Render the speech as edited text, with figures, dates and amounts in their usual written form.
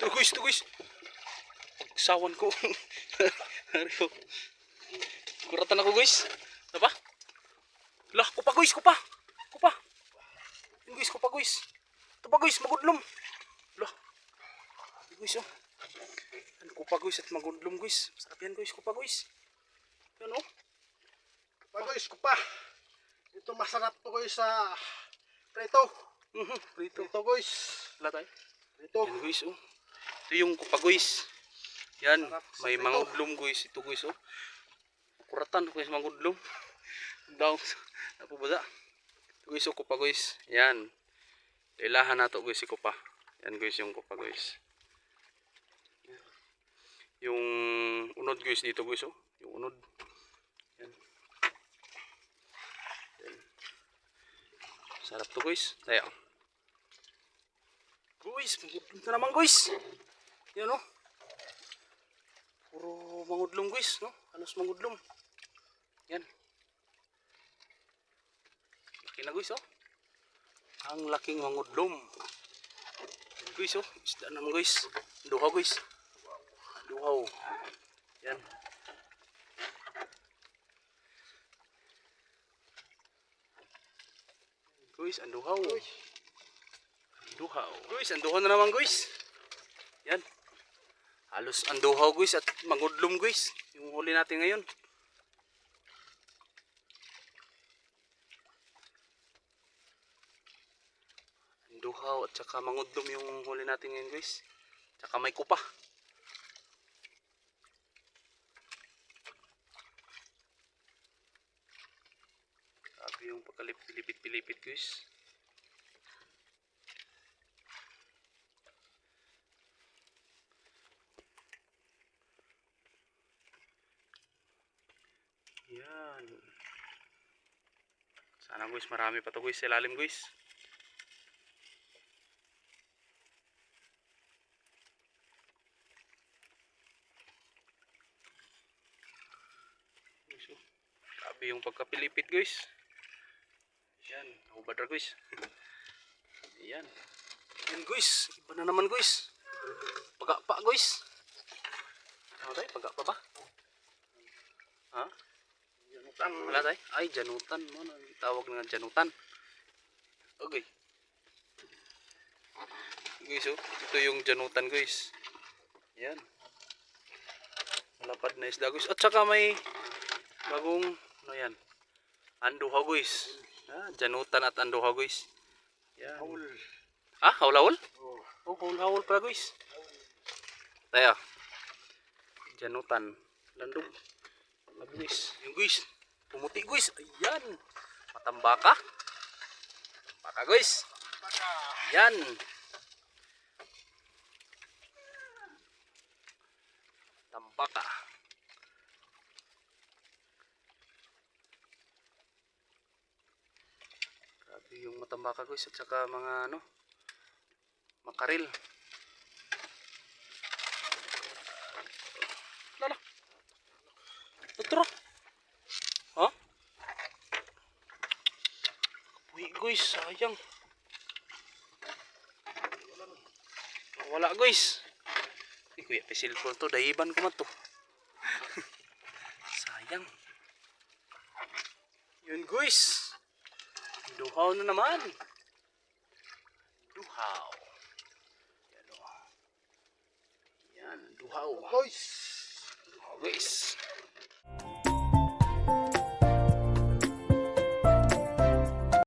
Ito guys. Pagsawan ko. Kuratan ako guys. Diba? Lah, kupa guys, kupa. Yun guys, kupa guys. Ito pa guys, magudlom. Lah. Guys oh. Yan, kupa guys at magudlom guys. Sarap yan guys, kupa guys. Yan oh. Kupa guys, kupa. Ito masarap to guys sa prito. Prito guys. Latay. Prito. Yan guys oh. Ito yung kupa guys. Yan, may mangudlom guys. Ito guys oh. Kuratan guys, mangudlom. Daw, napubada. Ito guys oh, kupa guys. Yan. Ilahan na to guys si kupa. Yan guys yung kupa guys. Yung unod guys dito guys oh. Yung unod. Yan. Yan. Sarap to guys. Tayo. Guys, mangudlom na naman guys. Yan oh. Puro mangudlom guys, no? Halos mangudlom. Yan. Laki na guys, oh. Ang laking mangudlom. Yan guys, oh. Isda naman guys. Duhaw guys. Duhaw. Yan. Guys, ang duhaw. Duhaw. Guys, ang duhaw na naman guys. Yan. Halos ang duhaw guys at mangudlom guys. Yung huli natin ngayon. Ang duhaw at saka mangudlom yung huli natin ngayon guys. Tsaka may kupa. Sabi yung pagkalipit-pilipit guys. Yan. Sana guys marami pa to guys sa ilalim guys. Grabe yung pagkapilipit guys. Yan, hubad ra guys. Yan. Yan guys, iba na naman guys. Paga pa guys. Ano tayo? Paga pa ba? Ha? Janutan. Wala tayo? Ay, janutan. Ano? Tawag na janutan. Okay. Guys, oh. Ito yung janutan guys. Yan. Malapad na isda guys. At saka may bagong, ano yan? Anduhaw guys. Ah, janutan at anduhaw guys. Yan. Haul. Ah, haul-haul? Oh, haul-haul pala guys. Tayo. Janutan. Landog. Guys, yung guys, pumuti guys, ayan, matambaka, guys, ayan, tambaka, grabe yung matambaka guys, at saka mga ano, makaril. Tara. Ha? Uy guys, sayang. Wala guys. Kuya, pisilpon to, dahiban ko man to. Sayang. Yun guys. Duhaw na naman. Duhaw. Yan o. Yan, duhaw. Guys. Duhaw guys.